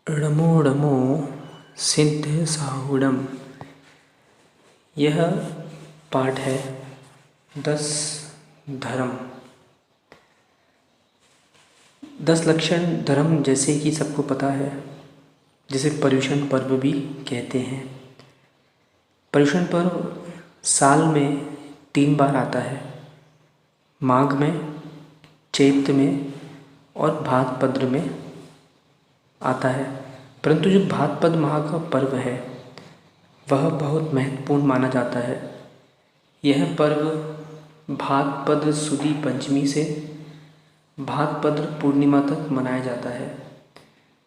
णमो णमो सिद्ध साहुडम। यह पाठ है 10 धर्म। 10 लक्षण धर्म जैसे कि सबको पता है, जिसे पर्युषण पर्व भी कहते हैं। पर्युषण पर्व साल में 3 बार आता है, माघ में, चैत्र में और भाद्रपद में आता है। परंतु जो भाद्रपद माह का पर्व है वह बहुत महत्वपूर्ण माना जाता है। यह पर्व भाद्रपद सुदी पंचमी से भाद्रपद पूर्णिमा तक मनाया जाता है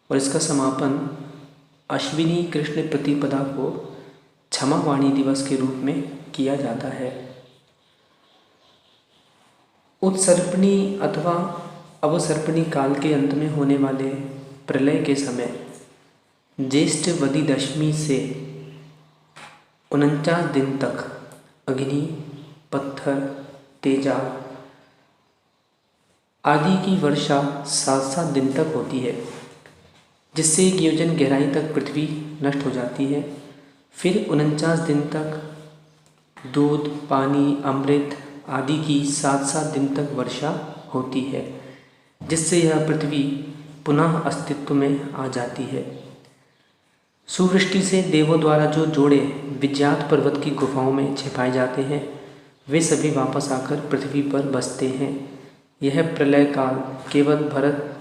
और इसका समापन अश्विनी कृष्ण प्रतिपदा को क्षमावाणी दिवस के रूप में किया जाता है। उत्सर्पणी अथवा अवसर्पणी काल के अंत में होने वाले प्रलय के समय ज्येष्ठ वदी दशमी से 49 दिन तक अग्नि, पत्थर, तेजाब आदि की वर्षा 7-7 दिन तक होती है, जिससे 1 योजन गहराई तक पृथ्वी नष्ट हो जाती है। फिर 49 दिन तक दूध, पानी, अमृत आदि की 7-7 दिन तक वर्षा होती है, जिससे यह पृथ्वी पुनः अस्तित्व में आ जाती है। सुवृष्टि से देवों द्वारा जो जोड़े विज्ञात पर्वत की गुफाओं में छिपाए जाते हैं, वे सभी वापस आकर पृथ्वी पर बसते हैं। यह प्रलय काल केवल भरत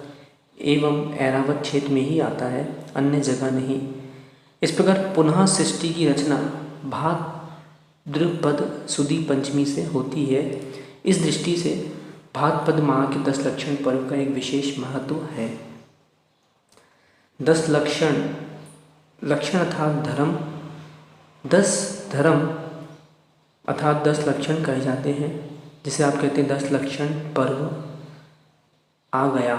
एवं ऐरावत क्षेत्र में ही आता है, अन्य जगह नहीं। इस प्रकार पुनः सृष्टि की रचना भाद्रपद सुदी पंचमी से होती है। इस दृष्टि से भाद्रपद माह के 10 लक्षण पर्व का एक विशेष महत्व है। 10 लक्षण अर्थात धर्म। 10 धर्म अर्थात 10 लक्षण कहे जाते हैं, जिसे आप कहते हैं 10 लक्षण पर्व आ गया।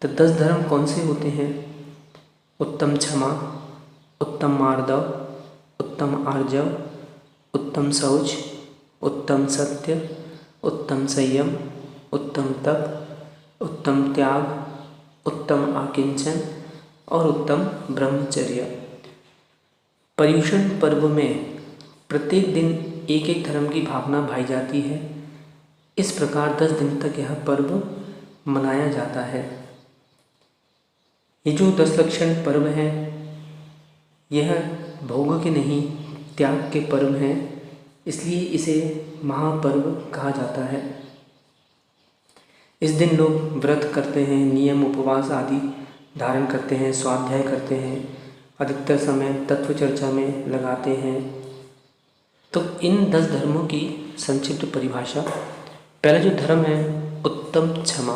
तो 10 धर्म कौन से होते हैं? उत्तम क्षमा, उत्तम मार्दव, उत्तम आर्जव, उत्तम शौच, उत्तम सत्य, उत्तम संयम, उत्तम तप, उत्तम त्याग, उत्तम आकिंचन और उत्तम ब्रह्मचर्य। पर्युषण पर्व में प्रत्येक दिन एक एक धर्म की भावना भाई जाती है। इस प्रकार 10 दिन तक यह पर्व मनाया जाता है। ये जो 10 लक्षण पर्व हैं, यह भोग के नहीं त्याग के पर्व हैं, इसलिए इसे महापर्व कहा जाता है। इस दिन लोग व्रत करते हैं, नियम उपवास आदि धारण करते हैं, स्वाध्याय करते हैं, अधिकतर समय तत्व चर्चा में लगाते हैं। तो इन 10 धर्मों की संक्षिप्त परिभाषा। पहला जो धर्म है, उत्तम क्षमा।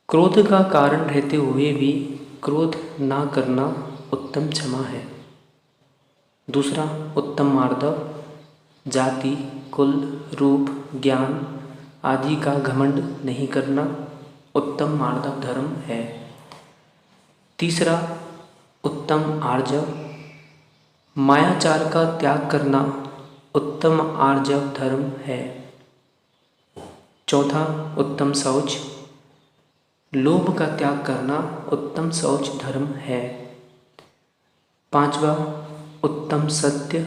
क्रोध का कारण रहते हुए भी क्रोध ना करना उत्तम क्षमा है। दूसरा, उत्तम मार्दव। जाति, कुल, रूप, ज्ञान आदि का घमंड नहीं करना उत्तम मार्दव धर्म है। तीसरा, उत्तम आर्जव। मायाचार का त्याग करना उत्तम आर्जव धर्म है। चौथा, उत्तम शौच। लोभ का त्याग करना उत्तम शौच धर्म है। पांचवा, उत्तम सत्य।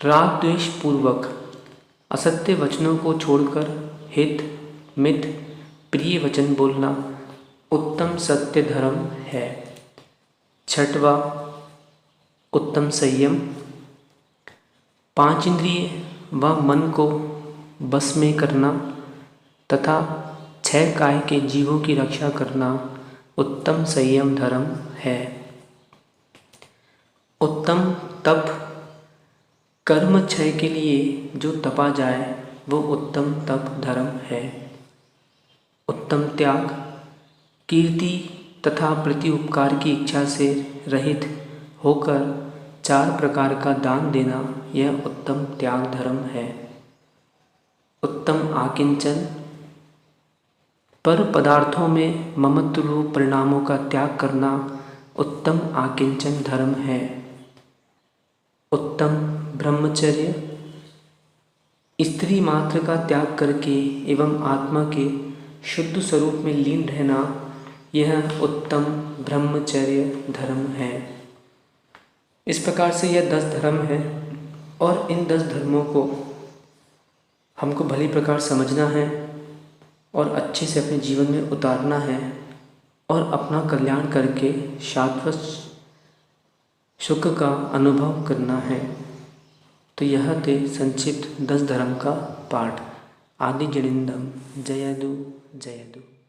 राग द्वेष पूर्वक असत्य वचनों को छोड़कर हित, मित, प्रिय वचन बोलना उत्तम सत्य धर्म है। छठवा, उत्तम संयम। 5 इंद्रिय व मन को बस में करना तथा 6 काय के जीवों की रक्षा करना उत्तम संयम धर्म है। उत्तम तप। कर्म क्षय के लिए जो तपा जाए वो उत्तम तप धर्म है। उत्तम त्याग। कीर्ति तथा प्रति उपकार की इच्छा से रहित होकर 4 प्रकार का दान देना यह उत्तम त्याग धर्म है। उत्तम आकिंचन। पर पदार्थों में ममत्व रूप परिणामों का त्याग करना उत्तम आकिंचन धर्म है। उत्तम ब्रह्मचर्य। स्त्री मात्र का त्याग करके एवं आत्मा के शुद्ध स्वरूप में लीन रहना, यह उत्तम ब्रह्मचर्य धर्म है। इस प्रकार से यह 10 धर्म है और इन 10 धर्मों को हमको भली प्रकार समझना है और अच्छे से अपने जीवन में उतारना है और अपना कल्याण करके शाश्वत सुख का अनुभव करना है। तो यह थे संक्षिप्त 10 धर्म का पाठ। आदि जनिंदम जयदु जयदु।